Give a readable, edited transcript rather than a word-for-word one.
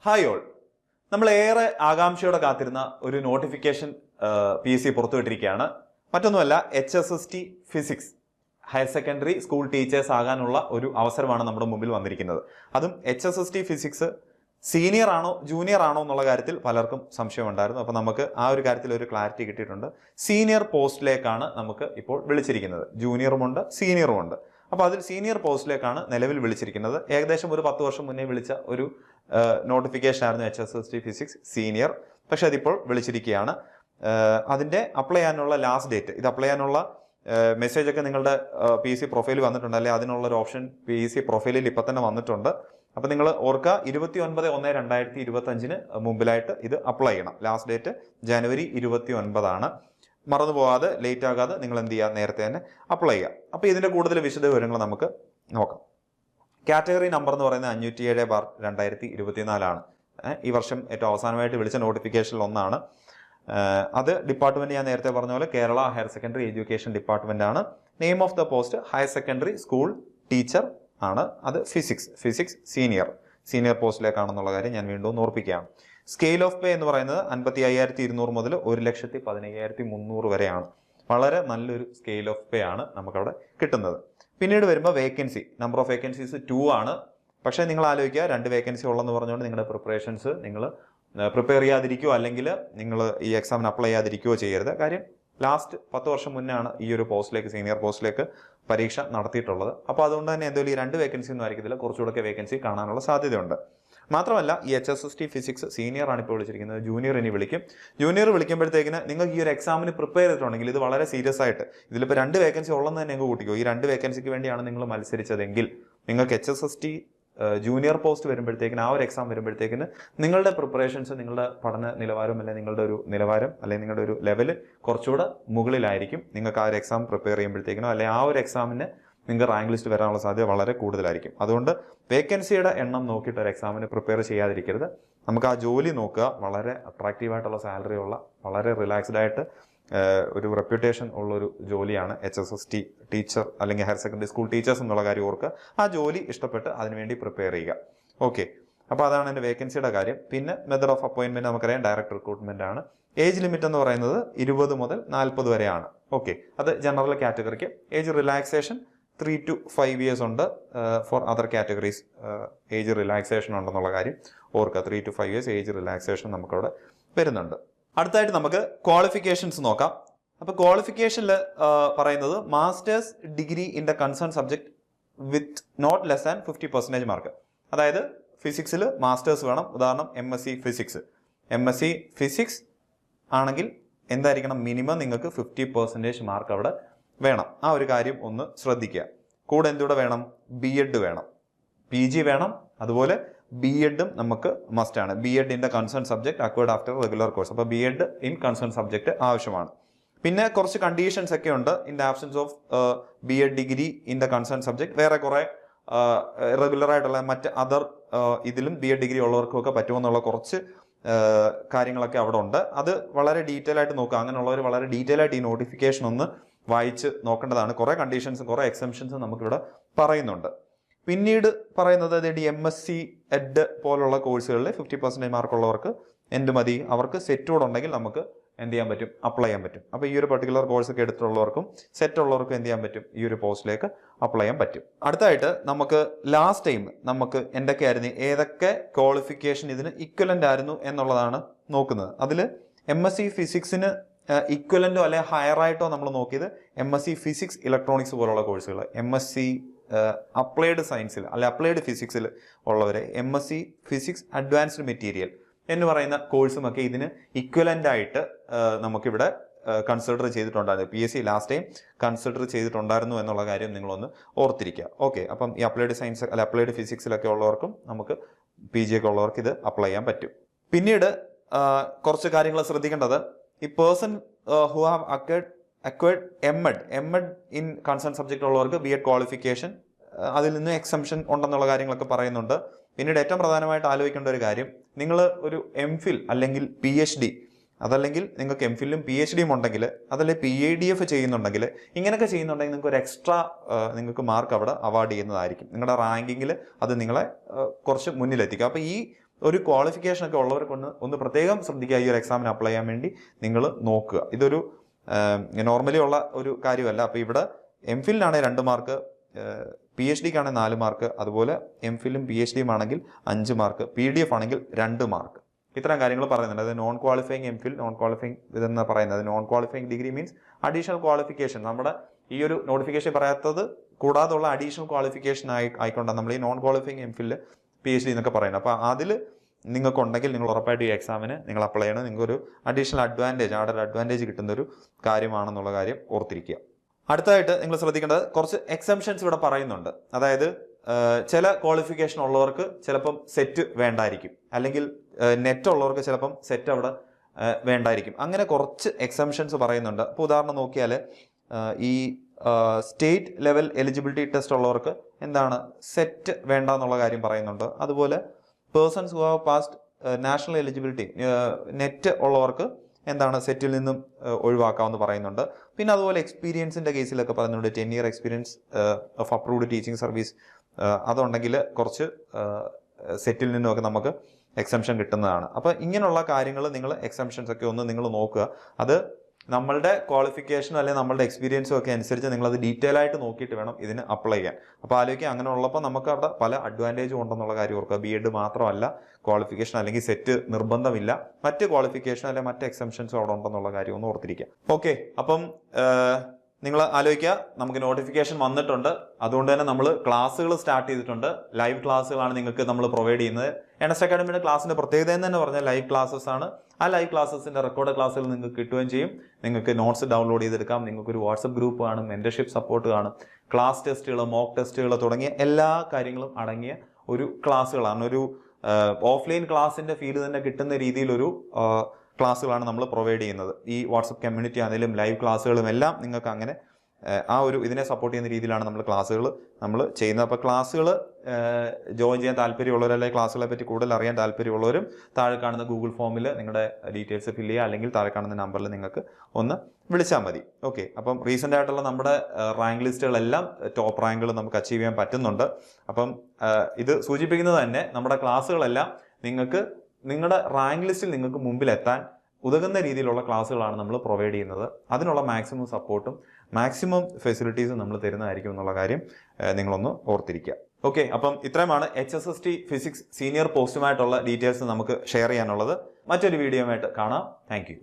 Hi all. നമ്മൾ ഏറെ ആകാംക്ഷയോടെ കാത്തിരുന്ന ഒരു നോട്ടിഫിക്കേഷൻ PSC പുറത്തുവിട്ടിരിക്കുകയാണ്. മറ്റൊന്നുമല്ല, HSST physics higher secondary school teachers ആകാനുള്ള ഒരു അവസരമാണ് നമ്മുടെ മുമ്പിൽ വന്നിരിക്കുന്നത്. അതും HSST ഫിസിക്സ് സീനിയർ ആണോ ജൂനിയർ ആണോ എന്നുള്ള കാര്യത്തിൽ പലർക്കും സംശയമുണ്ടായിരുന്നു. അപ്പോൾ നമുക്ക് ആ ഒരു കാര്യത്തിൽ ഒരു ക്ലാരിറ്റി കിട്ടിയിട്ടുണ്ട്. സീനിയർ പോസ്റ്റിലേക്കാണ് നമുക്ക് ഇപ്പോൾ വിളിച്ചിരിക്കുന്നത്. ജൂനിയറുമുണ്ട്, സീനിയറുമുണ്ട്. അപ്പോൾ അതിൽ സീനിയർ പോസ്റ്റിലേക്കാണ് നിലവിൽ വിളിച്ചിരിക്കുന്നത്. ഏകദേശം ഒരു 10 വർഷം മുന്നേ വിളിച്ച ഒരു നോട്ടിഫിക്കേഷൻ ആയിരുന്നു HSST ഫിസിക്സ് സീനിയർ. പക്ഷെ അതിപ്പോൾ വിളിച്ചിരിക്കുകയാണ്. അതിന്റെ അപ്ലൈ ചെയ്യാനുള്ള ലാസ്റ്റ് ഡേറ്റ്, ഇത് അപ്ലൈ ചെയ്യാനുള്ള മെസ്സേജ് ഒക്കെ നിങ്ങളുടെ PSC പ്രൊഫൈൽ വന്നിട്ടുണ്ട് അല്ലെ? അതിനുള്ള ഒരു ഓപ്ഷൻ PSC പ്രൊഫൈലിൽ ഇപ്പൊ തന്നെ വന്നിട്ടുണ്ട്. അപ്പൊ നിങ്ങൾ ഓർക്കുക, 29/1/2025 മുമ്പിലായിട്ട് ഇത് അപ്ലൈ ചെയ്യണം. ലാസ്റ്റ് ഡേറ്റ് January 29 മറന്നു പോകാതെ, ലേറ്റ് ആകാതെ നിങ്ങൾ എന്ത് ചെയ്യുക, നേരത്തെ തന്നെ അപ്ലൈ ചെയ്യുക. അപ്പൊ ഇതിന്റെ കൂടുതൽ വിശദ വിവരങ്ങൾ നമുക്ക് നോക്കാം. കാറ്റഗറി നമ്പർ എന്ന് പറയുന്നത് 507/2024 ഈ വർഷം ഏറ്റവും അവസാനമായിട്ട് വിളിച്ച നോട്ടിഫിക്കേഷനിൽ ഒന്നാണ്. അത് ഡിപ്പാർട്ട്മെന്റ് ഞാൻ നേരത്തെ പറഞ്ഞ പോലെ Kerala higher secondary education department ആണ്. Name of the post higher secondary school teacher ആണ്. അത് ഫിസിക്സ് സീനിയർ പോസ്റ്റിലേക്കാണെന്നുള്ള കാര്യം ഞാൻ വീണ്ടും ഓർപ്പിക്കുകയാണ്. സ്കെയിൽ ഓഫ് പേ എന്ന് പറയുന്നത് 55,200 മുതൽ 1,15,300 വരെയാണ്. വളരെ നല്ലൊരു സ്കെയിൽ ഓഫ് പേ ആണ് നമുക്കവിടെ കിട്ടുന്നത്. പിന്നീട് വരുമ്പോൾ വേക്കൻസി, നമ്പർ ഓഫ് വേക്കൻസീസ് 2 ആണ്. പക്ഷേ നിങ്ങൾ ആലോചിക്കുക, 2 വേക്കൻസി ഉള്ളെന്ന് പറഞ്ഞുകൊണ്ട് നിങ്ങളുടെ പ്രിപ്പറേഷൻസ് നിങ്ങൾ പ്രിപ്പയർ ചെയ്യാതിരിക്കുകയോ അല്ലെങ്കിൽ നിങ്ങൾ ഈ എക്സാമിന് അപ്ലൈ ചെയ്യാതിരിക്കുകയോ ചെയ്യരുത്. കാര്യം ലാസ്റ്റ് 10 വർഷം മുന്നാണ് ഈ ഒരു പോസ്റ്റിലേക്ക്, സീനിയർ പോസ്റ്റിലേക്ക് പരീക്ഷ നടത്തിയിട്ടുള്ളത്. അപ്പോൾ അതുകൊണ്ട് തന്നെ എന്തായാലും ഈ 2 വേക്കൻസി ഒന്നും ആയിരിക്കത്തില്ല, കുറച്ചുകൂടെ വേക്കൻസി കാണാനുള്ള സാധ്യതയുണ്ട്. മാത്രമല്ല ഈ HSST ഫിസിക്സ് സീനിയർ ആണ് ഇപ്പോൾ വിളിച്ചിരിക്കുന്നത്. ജൂനിയർ ഇനി വിളിക്കും. ജൂനിയർ വിളിക്കുമ്പോഴത്തേക്കിന് നിങ്ങൾക്ക് ഈ ഒരു എക്സാമിന് പ്രിപ്പയർ ചെയ്തിട്ടുണ്ടെങ്കിൽ ഇത് വളരെ സീരിയസ് ആയിട്ട്, ഇതിലിപ്പോൾ 2 വേക്കൻസി ഉള്ളെന്ന് തന്നെ നിങ്ങൾ കൂട്ടിക്കോ. ഈ 2 വേക്കൻസിക്ക് വേണ്ടിയാണ് നിങ്ങൾ മത്സരിച്ചതെങ്കിൽ നിങ്ങൾക്ക് HSST ജൂനിയർ പോസ്റ്റ് വരുമ്പോഴത്തേക്കിന്, ആ ഒരു എക്സാം വരുമ്പോഴത്തേക്കിന് നിങ്ങളുടെ പ്രിപ്പറേഷൻസ്, നിങ്ങളുടെ പഠന നിലവാരം അല്ലെങ്കിൽ നിങ്ങളുടെ ഒരു നിലവാരം അല്ലെങ്കിൽ നിങ്ങളുടെ ഒരു ലെവല് കുറച്ചുകൂടെ മുകളിലായിരിക്കും. നിങ്ങൾക്ക് ആ ഒരു എക്സാം പ്രിപ്പയർ ചെയ്യുമ്പോഴത്തേക്കിനോ അല്ലെങ്കിൽ ആ ഒരു എക്സാമിന് നിങ്ങൾക്ക് റാങ്ക് ലിസ്റ്റ് വരാനുള്ള സാധ്യത വളരെ കൂടുതലായിരിക്കും. അതുകൊണ്ട് വേക്കൻസിയുടെ എണ്ണം നോക്കിയിട്ട് ഒരു എക്സാമിന് പ്രിപ്പയർ ചെയ്യാതിരിക്കരുത്. നമുക്ക് ആ ജോലി നോക്കുക. വളരെ അട്രാക്റ്റീവായിട്ടുള്ള സാലറി ഉള്ള, വളരെ റിലാക്സ്ഡ് ആയിട്ട് ഒരു റെപ്യൂട്ടേഷൻ ഉള്ളൊരു ജോലിയാണ് HSST ടീച്ചർ അല്ലെങ്കിൽ ഹയർ സെക്കൻഡറി സ്കൂൾ ടീച്ചേഴ്സ് എന്നുള്ള കാര്യം ഓർക്കുക. ആ ജോലി ഇഷ്ടപ്പെട്ട് അതിനുവേണ്ടി പ്രിപ്പയർ ചെയ്യുക. ഓക്കെ, അപ്പോൾ അതാണ് എൻ്റെ വേക്കൻസിയുടെ കാര്യം. പിന്നെ മെത്തേഡ് ഓഫ് അപ്പോയിൻമെന്റ് നമുക്കറിയാം, ഡയറക്റ്റ് റിക്രൂട്ട്മെന്റ് ആണ്. ഏജ് ലിമിറ്റ് എന്ന് പറയുന്നത് 20 മുതൽ 40 വരെയാണ്. ഓക്കെ, അത് ജനറൽ കാറ്റഗറിക്ക്. ഏജ് റിലാക്സേഷൻ 3 to 5 years ഉണ്ട്. For other categories age relaxation ഉണ്ടെന്നുള്ള കാര്യം ഓർക്കുക. 3 to 5 years ഏജ് റിലാക്സേഷൻ നമുക്കവിടെ വരുന്നുണ്ട്. അടുത്തായിട്ട് നമുക്ക് ക്വാളിഫിക്കേഷൻസ് നോക്കാം. അപ്പൊ ക്വാളിഫിക്കേഷനിൽ പറയുന്നത് masters degree in the concern subject with not less than 50% mark. അതായത് ഫിസിക്സിൽ മാസ്റ്റേഴ്സ് വേണം. ഉദാഹരണം MSc ഫിസിക്സ് ആണെങ്കിൽ എന്തായിരിക്കണം, മിനിമം നിങ്ങൾക്ക് 50% മാർക്ക് അവിടെ വേണം. ആ ഒരു കാര്യം ഒന്ന് ശ്രദ്ധിക്കുക. കൂടെ എന്തുകൂടെ വേണം, B.Ed വേണം, PG വേണം. അതുപോലെ B.Ed നമുക്ക് മസ്റ്റ് ആണ്. B.Ed in the concern subject acquired after regular course. അപ്പോൾ B.Ed ഇൻ കൺസേൺ സബ്ജക്ട് ആവശ്യമാണ്. പിന്നെ കുറച്ച് കണ്ടീഷൻസ് ഒക്കെ ഉണ്ട്. In the absence of B.Ed degree in the concern subject വേറെ കുറെ റെഗുലർ ആയിട്ടുള്ള മറ്റ് അതർ ഇതിലും B.Ed ഡിഗ്രി ഉള്ളവർക്കും ഒക്കെ പറ്റുമെന്നുള്ള കുറച്ച് കാര്യങ്ങളൊക്കെ അവിടെ ഉണ്ട്. അത് വളരെ ഡീറ്റെയിൽ ആയിട്ട് നോക്കുക. അങ്ങനെയുള്ളവർ വളരെ ഡീറ്റെയിൽ ആയിട്ട് ഈ നോട്ടിഫിക്കേഷൻ ഒന്ന് വായിച്ച് നോക്കേണ്ടതാണ്. കുറെ കണ്ടീഷൻസും കുറെ എക്സംഷൻസും നമുക്കിവിടെ പറയുന്നുണ്ട്. പിന്നീട് പറയുന്നത് MSc എഡ് പോലുള്ള കോഴ്സുകളിൽ 50% മാർക്കുള്ളവർക്ക് എന്ത് മതി, അവർക്ക് സെറ്റോട് ഉണ്ടെങ്കിൽ നമുക്ക് എന്ത് ചെയ്യാൻ പറ്റും, അപ്ലൈ ചെയ്യാൻ പറ്റും. അപ്പോൾ ഈ ഒരു പർട്ടിക്കുലർ കോഴ്സ് ഒക്കെ എടുത്തുള്ളവർക്കും സെറ്റ് ഉള്ളവർക്കും എന്ത് ചെയ്യാൻ പറ്റും, ഈ ഒരു പോസ്റ്റിലേക്ക് അപ്ലൈ ചെയ്യാൻ പറ്റും. അടുത്തായിട്ട് നമുക്ക് ലാസ്റ്റ് ടൈം നമുക്ക് എന്തൊക്കെയായിരുന്നു, ഏതൊക്കെ ക്വാളിഫിക്കേഷൻ ഇതിന് ഇക്വലന്റ് ആയിരുന്നു എന്നുള്ളതാണ് നോക്കുന്നത്. അതിൽ MSc ഫിസിക്സിന് ഇക്വലന്റോ അല്ലെ ഹയർ ആയിട്ടോ നമ്മൾ നോക്കിയത് MSc ഫിസിക്സ് ഇലക്ട്രോണിക്സ് പോലുള്ള കോഴ്സുകൾ. MSc അപ്ലൈഡ് സയൻസിൽ അല്ലെ അപ്ലൈഡ് ഫിസിക്സിൽ ഉള്ളവരെ MSc ഫിസിക്സ് അഡ്വാൻസ്ഡ് മെറ്റീരിയൽ എന്ന് പറയുന്ന കോഴ്സുമൊക്കെ ഇതിന് ഇക്വലന്റ് ആയിട്ട് നമുക്കിവിടെ കൺസിഡർ ചെയ്തിട്ടുണ്ടായിരുന്നു. PSC ലാസ്റ്റ് ടൈം കൺസിഡർ ചെയ്തിട്ടുണ്ടായിരുന്നു എന്നുള്ള കാര്യം നിങ്ങളൊന്ന് ഓർത്തിരിക്കുക. ഓക്കെ, അപ്പം ഈ അപ്ലൈഡ് സയൻസ് അല്ലെ അപ്ലൈഡ് ഫിസിക്സിലൊക്കെ ഉള്ളവർക്കും നമുക്ക് PG ഒക്കെ ഉള്ളവർക്ക് ഇത് അപ്ലൈ ചെയ്യാൻ പറ്റും. പിന്നീട് കുറച്ച് കാര്യങ്ങൾ ശ്രദ്ധിക്കേണ്ടത്, ഈ person who have acquired MEd in concern subject ഉള്ളവർക്ക് B.Ed ക്വാളിഫിക്കേഷൻ അതിൽ നിന്ന് എക്സംഷൻ ഉണ്ടെന്നുള്ള കാര്യങ്ങളൊക്കെ പറയുന്നുണ്ട്. പിന്നീട് ഏറ്റവും പ്രധാനമായിട്ട് ആലോചിക്കേണ്ട ഒരു കാര്യം, നിങ്ങൾ ഒരു MPhil അല്ലെങ്കിൽ PhD, അതല്ലെങ്കിൽ നിങ്ങൾക്ക് MPhilലും PhDയും ഉണ്ടെങ്കിൽ, അതല്ലെങ്കിൽ PADF ചെയ്യുന്നുണ്ടെങ്കിൽ, ഇങ്ങനെയൊക്കെ ചെയ്യുന്നുണ്ടെങ്കിൽ നിങ്ങൾക്ക് ഒരു എക്സ്ട്രാ നിങ്ങൾക്ക് മാർക്ക് അവിടെ അവാർഡ് ചെയ്യുന്നതായിരിക്കും. നിങ്ങളുടെ റാങ്കിങ്ങിൽ അത് നിങ്ങളെ കുറച്ച് മുന്നിലെത്തിക്കും. അപ്പോൾ ഈ ഒരു ക്വാളിഫിക്കേഷൻ ഒക്കെ ഉള്ളവർക്ക് ഒന്ന് പ്രത്യേകം ശ്രദ്ധിക്കുക. ഈ ഒരു എക്സാമിന് അപ്ലൈ ചെയ്യാൻ വേണ്ടി നിങ്ങൾ നോക്കുക. ഇതൊരു നോർമലി ഉള്ള ഒരു കാര്യമല്ല. അപ്പോൾ ഇവിടെ MPhilനാണെങ്കിൽ 2 മാർക്ക്, PhDക്കാണെങ്കിൽ 4 മാർക്ക്, അതുപോലെ MPhilഉം PhDയും ആണെങ്കിൽ 5 മാർക്ക്, PDF ആണെങ്കിൽ 2 മാർക്ക്. ഇത്തരം കാര്യങ്ങൾ പറയുന്നുണ്ട്. അത് non qualifying MPhil, non qualifying ഇതെന്ന് പറയുന്നത്. Non qualifying degree means additional qualification. നമ്മുടെ ഈ ഒരു നോട്ടിഫിക്കേഷൻ പറയാത്തത് കൂടാതുള്ള അഡീഷണൽ ക്വാളിഫിക്കേഷൻ ആയിക്കൊണ്ടാണ് നമ്മൾ ഈ നോൺ ക്വാളിഫയിങ് MPhil, PhD എന്നൊക്കെ പറയുന്നത്. അപ്പോൾ അതിൽ നിങ്ങൾക്കുണ്ടെങ്കിൽ നിങ്ങൾ ഉറപ്പായിട്ട് ഈ എക്സാമിന് നിങ്ങൾ അപ്ലൈ ചെയ്യണം. നിങ്ങൾക്കൊരു അഡീഷണൽ അഡ്വാൻറ്റേജ്, ആഡഡ് അഡ്വാൻറ്റേജ് കിട്ടുന്ന ഒരു കാര്യമാണെന്നുള്ള കാര്യം ഓർത്തിരിക്കുക. അടുത്തതായിട്ട് നിങ്ങൾ ശ്രദ്ധിക്കേണ്ടത് കുറച്ച് എക്സംഷൻസ് ഇവിടെ പറയുന്നുണ്ട്. അതായത് ചില ക്വാളിഫിക്കേഷൻ ഉള്ളവർക്ക് ചിലപ്പം സെറ്റ് വേണ്ടായിരിക്കും, അല്ലെങ്കിൽ നെറ്റ് ഉള്ളവർക്ക് ചിലപ്പം സെറ്റ് അവിടെ വേണ്ടായിരിക്കും. അങ്ങനെ കുറച്ച് എക്സംഷൻസ് പറയുന്നുണ്ട്. അപ്പോൾ ഉദാഹരണം നോക്കിയാൽ ഈ സ്റ്റേറ്റ് ലെവൽ എലിജിബിലിറ്റി ടെസ്റ്റ് ഉള്ളവർക്ക് എന്താണ് സെറ്റ് വേണ്ട എന്നുള്ള കാര്യം പറയുന്നുണ്ട്. അതുപോലെ persons who have passed national eligibility net ഉള്ളവർക്ക് എന്താണ് സെറ്റിൽ നിന്നും ഒഴിവാക്കാമെന്ന് പറയുന്നുണ്ട്. പിന്നെ അതുപോലെ എക്സ്പീരിയൻസിൻ്റെ കേസിലൊക്കെ പറയുന്നുണ്ട് 10 year experience of approved teaching service അതുണ്ടെങ്കിൽ കുറച്ച് സെറ്റിൽ നിന്നുമൊക്കെ നമുക്ക് എക്സംഷൻ കിട്ടുന്നതാണ്. അപ്പോൾ ഇങ്ങനെയുള്ള കാര്യങ്ങൾ നിങ്ങൾ എക്സംഷൻസ് ഒക്കെ ഒന്ന് നിങ്ങൾ നോക്കുക. അത് നമ്മളുടെ ക്വാളിഫിക്കേഷനും അല്ലെങ്കിൽ നമ്മളുടെ എക്സ്പീരിയൻസും ഒക്കെ അനുസരിച്ച് നിങ്ങളത് ഡീറ്റെയിൽ ആയിട്ട് നോക്കിയിട്ട് വേണം ഇതിന് അപ്ലൈ ചെയ്യാൻ. അപ്പോൾ ആലോചിക്കുക, അങ്ങനെ ഉള്ളപ്പോൾ നമുക്ക് അവിടെ പല അഡ്വാൻറ്റേജും ഉണ്ടെന്നുള്ള കാര്യം ഓർക്കുക. B.Ed മാത്രമല്ല ക്വാളിഫിക്കേഷൻ അല്ലെങ്കിൽ സെറ്റ് നിർബന്ധമില്ല, മറ്റ് ക്വാളിഫിക്കേഷൻ അല്ലെങ്കിൽ മറ്റ് എക്സംഷൻസും അവിടെ ഉണ്ടെന്നുള്ള കാര്യം ഒന്ന് ഓർത്തിരിക്കുക. ഓക്കെ, അപ്പം നിങ്ങൾ ആലോചിക്കുക, നമുക്ക് നോട്ടിഫിക്കേഷൻ വന്നിട്ടുണ്ട്. അതുകൊണ്ട് തന്നെ നമ്മൾ ക്ലാസ്സുകൾ സ്റ്റാർട്ട് ചെയ്തിട്ടുണ്ട്. ലൈവ് ക്ലാസ്സുകളാണ് നിങ്ങൾക്ക് നമ്മൾ പ്രൊവൈഡ് ചെയ്യുന്നത്. എൻഎസ് അക്കാഡമിയുടെ ക്ലാസ്സിന്റെ പ്രത്യേകത എന്ന് തന്നെ പറഞ്ഞാൽ ലൈവ് ക്ലാസ്സസ് ആണ്. ആ ലൈവ് ക്ലാസ്സസിന്റെ റെക്കോർഡ് ക്ലാസ്സുകൾ നിങ്ങൾക്ക് കിട്ടുകയും ചെയ്യും. നിങ്ങൾക്ക് നോട്ട്സ് ഡൗൺലോഡ് ചെയ്തെടുക്കാം. നിങ്ങൾക്കൊരു വാട്സപ്പ് ഗ്രൂപ്പ് കാണും, മെന്റർഷിപ്പ് സപ്പോർട്ട് കാണും, ക്ലാസ് ടെസ്റ്റുകൾ, മോക്ക് ടെസ്റ്റുകൾ തുടങ്ങിയ എല്ലാ കാര്യങ്ങളും അടങ്ങിയ ഒരു ക്ലാസ്സുകളാണ്. ഒരു ഓഫ്ലൈൻ ക്ലാസ്സിന്റെ ഫീൽ തന്നെ കിട്ടുന്ന രീതിയിലൊരു ക്ലാസ്സുകളാണ് നമ്മൾ പ്രൊവൈഡ് ചെയ്യുന്നത്. ഈ വാട്സപ്പ് കമ്മ്യൂണിറ്റി ആണെങ്കിലും ലൈവ് ക്ലാസ്സുകളും എല്ലാം നിങ്ങൾക്ക് അങ്ങനെ ആ ഒരു ഇതിനെ സപ്പോർട്ട് ചെയ്യുന്ന രീതിയിലാണ് നമ്മൾ ക്ലാസ്സുകൾ ചെയ്യുന്നത്. അപ്പോൾ ക്ലാസ്സുകൾ ജോയിൻ ചെയ്യാൻ താല്പര്യമുള്ളവർ, അല്ലെങ്കിൽ ക്ലാസ്സുകളെ പറ്റി കൂടുതൽ അറിയാൻ താല്പര്യമുള്ളവരും താഴെ കാണുന്ന ഗൂഗിൾ ഫോമിൽ നിങ്ങളുടെ ഡീറ്റെയിൽസ് ഫില്ല് ചെയ്യുക, അല്ലെങ്കിൽ താഴെ കാണുന്ന നമ്പറിൽ നിങ്ങൾക്ക് ഒന്ന് വിളിച്ചാൽ മതി. ഓക്കെ, അപ്പം റീസെൻ്റ് ആയിട്ടുള്ള നമ്മുടെ റാങ്ക് ലിസ്റ്റുകളെല്ലാം ടോപ്പ് റാങ്കുകൾ നമുക്ക് അച്ചീവ് ചെയ്യാൻ പറ്റുന്നുണ്ട്. അപ്പം ഇത് സൂചിപ്പിക്കുന്നത് തന്നെ നമ്മുടെ ക്ലാസ്സുകളെല്ലാം നിങ്ങൾക്ക് നിങ്ങളുടെ റാങ്ക് ലിസ്റ്റിൽ നിങ്ങൾക്ക് മുമ്പിലെത്താൻ ഉതകുന്ന രീതിയിലുള്ള ക്ലാസ്സുകളാണ് നമ്മൾ പ്രൊവൈഡ് ചെയ്യുന്നത്. അതിനുള്ള മാക്സിമം സപ്പോർട്ടും മാക്സിമം ഫെസിലിറ്റീസും നമ്മൾ തരുന്നതായിരിക്കും എന്നുള്ള കാര്യം നിങ്ങളൊന്ന് ഓർത്തിരിക്കുക. ഓക്കെ, അപ്പം ഇത്രയുമാണ് HSST ഫിസിക്സ് സീനിയർ പോസ്റ്റുമായിട്ടുള്ള ഡീറ്റെയിൽസ് നമുക്ക് ഷെയർ ചെയ്യാനുള്ളത്. മറ്റൊരു വീഡിയോയുമായിട്ട് കാണാം. താങ്ക്